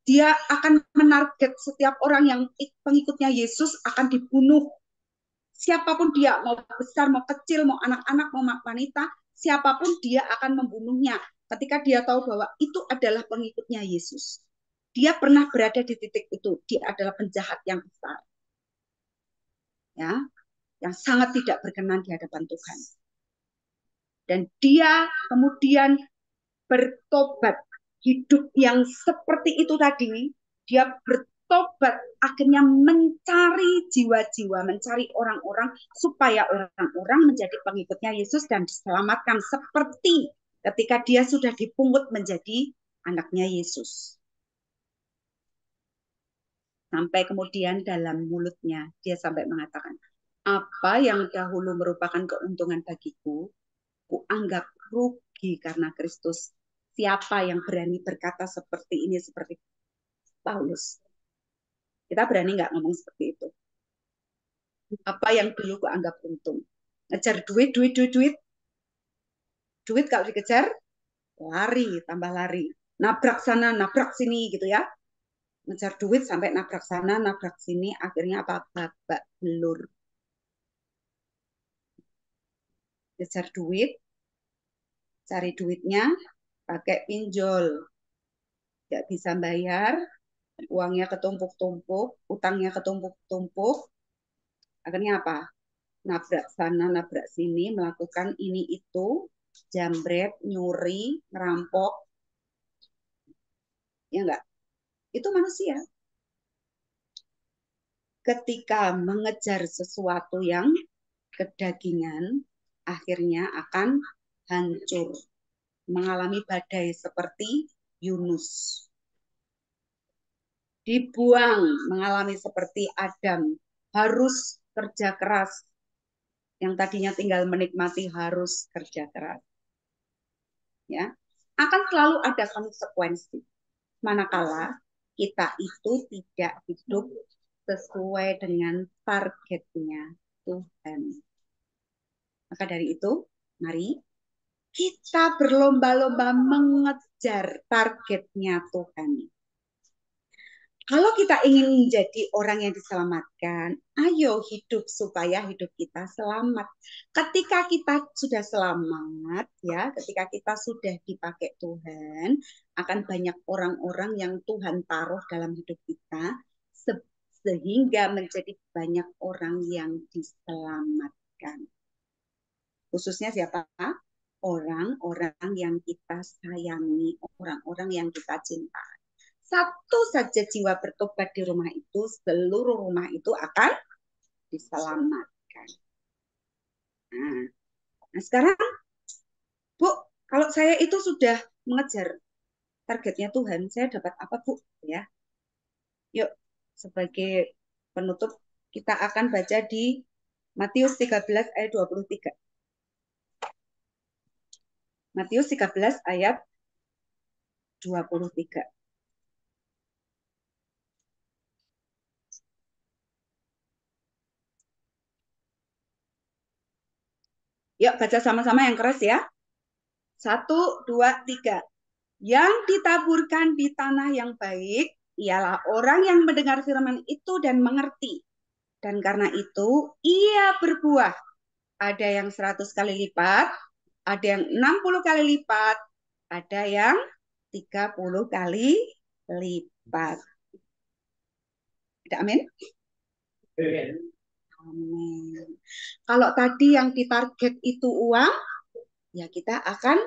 B: Dia akan menarget setiap orang yang pengikutnya Yesus akan dibunuh. Siapapun dia, mau besar, mau kecil, mau anak-anak, mau wanita, siapapun dia akan membunuhnya. Ketika dia tahu bahwa itu adalah pengikutnya Yesus. Dia pernah berada di titik itu. Dia adalah penjahat yang besar. Ya, yang sangat tidak berkenan di hadapan Tuhan. Dan dia kemudian bertobat. Hidup yang seperti itu tadi, dia bertobat, akhirnya mencari jiwa-jiwa, mencari orang-orang, supaya orang-orang menjadi pengikutnya Yesus dan diselamatkan, seperti ketika dia sudah dipungut menjadi anaknya Yesus. Sampai kemudian dalam mulutnya, dia sampai mengatakan, apa yang dahulu merupakan keuntungan bagiku, kuanggap rugi karena Kristus. Siapa yang berani berkata seperti ini, seperti Paulus? Kita berani nggak ngomong seperti itu? Apa yang dulu kuanggap untung? Ngejar duit, duit, duit, duit. Duit kalau dikejar, lari, tambah lari. Nabrak sana, nabrak sini gitu ya. Ngejar duit sampai nabrak sana, nabrak sini. Akhirnya apa? Babak belur. Ngejar duit, cari duitnya, pakai pinjol. Nggak bisa bayar, uangnya ketumpuk-tumpuk, utangnya ketumpuk-tumpuk, akhirnya apa? Nabrak sana, nabrak sini, melakukan ini itu, jambret, nyuri, ngerampok, ya enggak? Itu manusia. Ketika mengejar sesuatu yang kedagingan, akhirnya akan hancur, mengalami badai seperti Yunus. Dibuang, mengalami seperti Adam, harus kerja keras. Yang tadinya tinggal menikmati harus kerja keras. Ya, akan selalu ada konsekuensi. Manakala kita itu tidak hidup sesuai dengan targetnya Tuhan. Maka dari itu, mari kita berlomba-lomba mengejar targetnya Tuhan. Kalau kita ingin menjadi orang yang diselamatkan, ayo hidup supaya hidup kita selamat. Ketika kita sudah selamat, ya, ketika kita sudah dipakai Tuhan, akan banyak orang-orang yang Tuhan taruh dalam hidup kita, sehingga menjadi banyak orang yang diselamatkan. Khususnya siapa? orang-orang yang kita sayangi, orang-orang yang kita cintai. Satu saja jiwa bertobat di rumah itu, seluruh rumah itu akan diselamatkan. Nah sekarang, Bu, kalau saya itu sudah mengejar targetnya Tuhan, saya dapat apa, Bu? Ya, yuk, sebagai penutup, kita akan baca di Matius 13 ayat 23. Matius 13 ayat 23. Yuk baca sama-sama yang keras ya. 1, 2, 3. Yang ditaburkan di tanah yang baik ialah orang yang mendengar firman itu dan mengerti. Dan karena itu ia berbuah. Ada yang 100 kali lipat, ada yang 60 kali lipat, ada yang 30 kali lipat. Ada amin? Amin. Kalau tadi yang ditarget itu uang, ya kita akan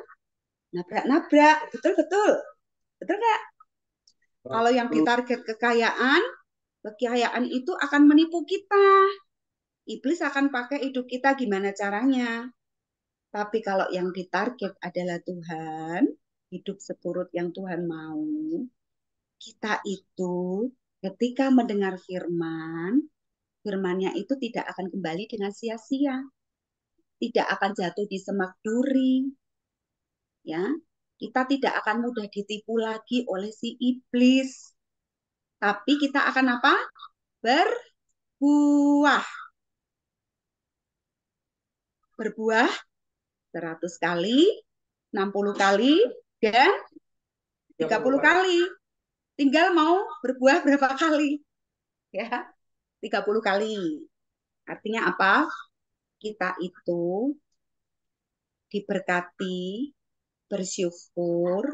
B: nabrak-nabrak. Betul-betul. Betul nggak? Kalau yang ditarget kekayaan itu akan menipu kita. Iblis akan pakai hidup kita gimana caranya. Tapi kalau yang ditarget adalah Tuhan, hidup seturut yang Tuhan mau, kita itu ketika mendengar firman, firman-Nya itu tidak akan kembali dengan sia-sia. Tidak akan jatuh di semak duri. Ya, kita tidak akan mudah ditipu lagi oleh si iblis. Tapi kita akan apa? Berbuah. Berbuah 100 kali, 60 kali, dan 30 kali. Tinggal mau berbuah berapa kali? Ya, 30 kali. Artinya apa? Kita itu diberkati, bersyukur,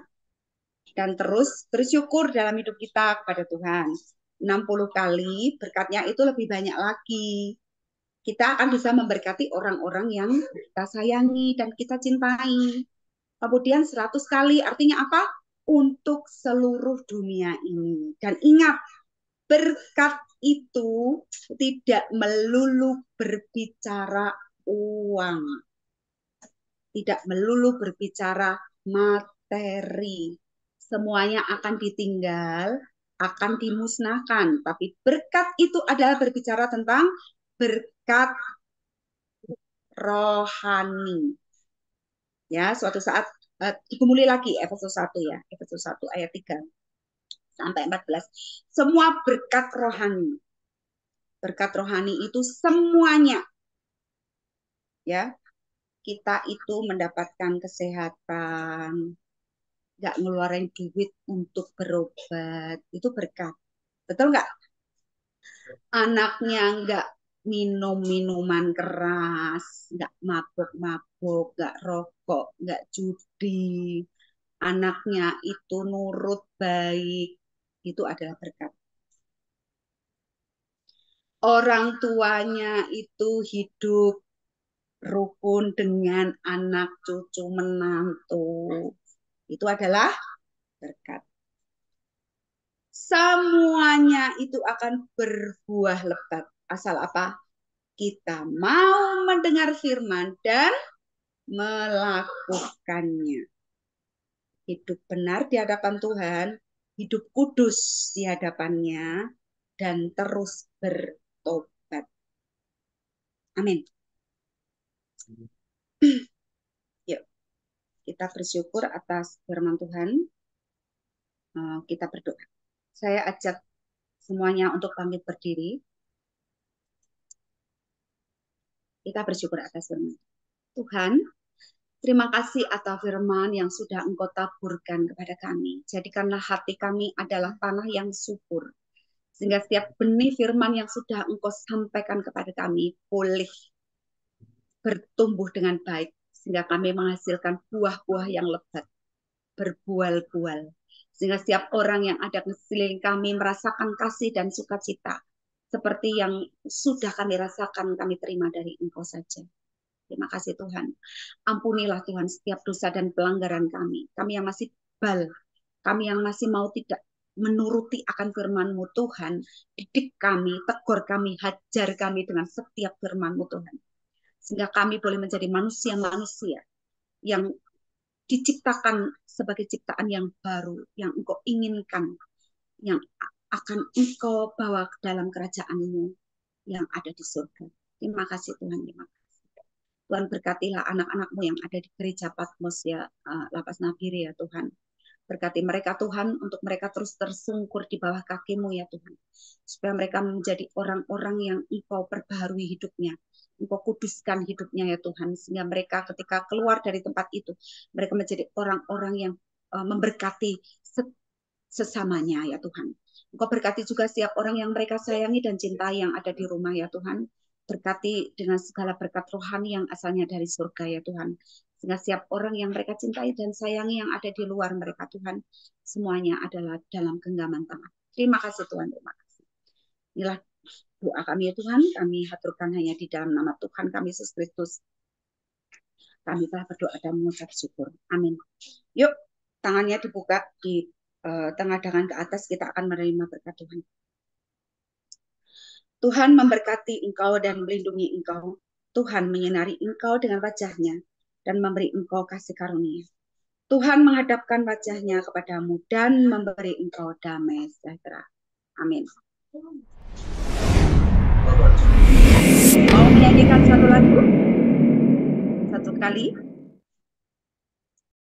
B: dan terus bersyukur dalam hidup kita kepada Tuhan. 60 kali, berkatnya itu lebih banyak lagi. Kita akan bisa memberkati orang-orang yang kita sayangi dan kita cintai. Kemudian 100 kali, artinya apa? Untuk seluruh dunia ini. Dan ingat, berkat itu tidak melulu berbicara uang. Tidak melulu berbicara materi. Semuanya akan ditinggal, akan dimusnahkan. Tapi berkat itu adalah berbicara tentang berkat rohani. Ya, suatu saat digumuli lagi Efesus 1 ya. Efesus 1 ayat 3 sampai 14. Semua berkat rohani. Berkat rohani itu semuanya. Ya. Kita itu mendapatkan kesehatan, nggak ngeluarin duit untuk berobat, itu berkat. Betul nggak? Anaknya nggak minum minuman keras, nggak mabuk-mabuk, nggak rokok, nggak judi. Anaknya itu nurut baik, itu adalah berkat. Orang tuanya itu hidup rukun dengan anak cucu menantu. Itu adalah berkat. Semuanya itu akan berbuah lebat. Asal apa? Kita mau mendengar firman dan melakukannya. Hidup benar di hadapan Tuhan, hidup kudus di hadapannya, dan terus bertobat. Amin. Yuk, kita bersyukur atas firman Tuhan. Kita berdoa. Saya ajak semuanya untuk bangkit berdiri. Kita bersyukur atas firman. Tuhan, terima kasih atas firman yang sudah Engkau taburkan kepada kami. Jadikanlah hati kami adalah tanah yang subur. Sehingga setiap benih firman yang sudah Engkau sampaikan kepada kami boleh bertumbuh dengan baik. Sehingga kami menghasilkan buah-buah yang lebat, berbual-bual. Sehingga setiap orang yang ada di sekeliling kami merasakan kasih dan sukacita. Seperti yang sudah kami rasakan, kami terima dari Engkau saja. Terima kasih Tuhan. Ampunilah Tuhan setiap dosa dan pelanggaran kami. Kami yang masih bal, kami yang masih mau tidak menuruti akan firman-Mu Tuhan. Didik kami, tegur kami, hajar kami dengan setiap firman-Mu Tuhan. Sehingga kami boleh menjadi manusia-manusia yang diciptakan sebagai ciptaan yang baru, yang Engkau inginkan, yang akan Engkau bawa ke dalam kerajaan-Mu yang ada di surga. Terima kasih Tuhan, terima kasih. Tuhan berkatilah anak-anak-Mu yang ada di gereja Patmos ya, Lapas Nabire ya Tuhan. Berkati mereka Tuhan, untuk mereka terus tersungkur di bawah kaki-Mu ya Tuhan. Supaya mereka menjadi orang-orang yang Engkau perbaharui hidupnya. Engkau kuduskan hidupnya ya Tuhan. Sehingga mereka ketika keluar dari tempat itu, mereka menjadi orang-orang yang memberkati sesamanya ya Tuhan. Engkau berkati juga setiap orang yang mereka sayangi dan cintai yang ada di rumah ya Tuhan. Berkati dengan segala berkat rohani yang asalnya dari surga ya Tuhan. Sehingga setiap orang yang mereka cintai dan sayangi yang ada di luar mereka Tuhan, semuanya adalah dalam genggaman tangan. Terima kasih Tuhan, terima kasih. Inilah doa kami ya Tuhan, kami haturkan hanya di dalam nama Tuhan kami Yesus Kristus. Kami telah berdoa dan mengucap syukur. Amin. Yuk, tangannya dibuka di tengah tangan ke atas, kita akan menerima berkat Tuhan. Tuhan memberkati engkau dan melindungi engkau. Tuhan menyinari engkau dengan wajah-Nya dan memberi engkau kasih karunia. Tuhan menghadapkan wajah-Nya kepadamu dan memberi engkau damai sejahtera. Amin. Mau menyanyikan satu lagu? Satu kali?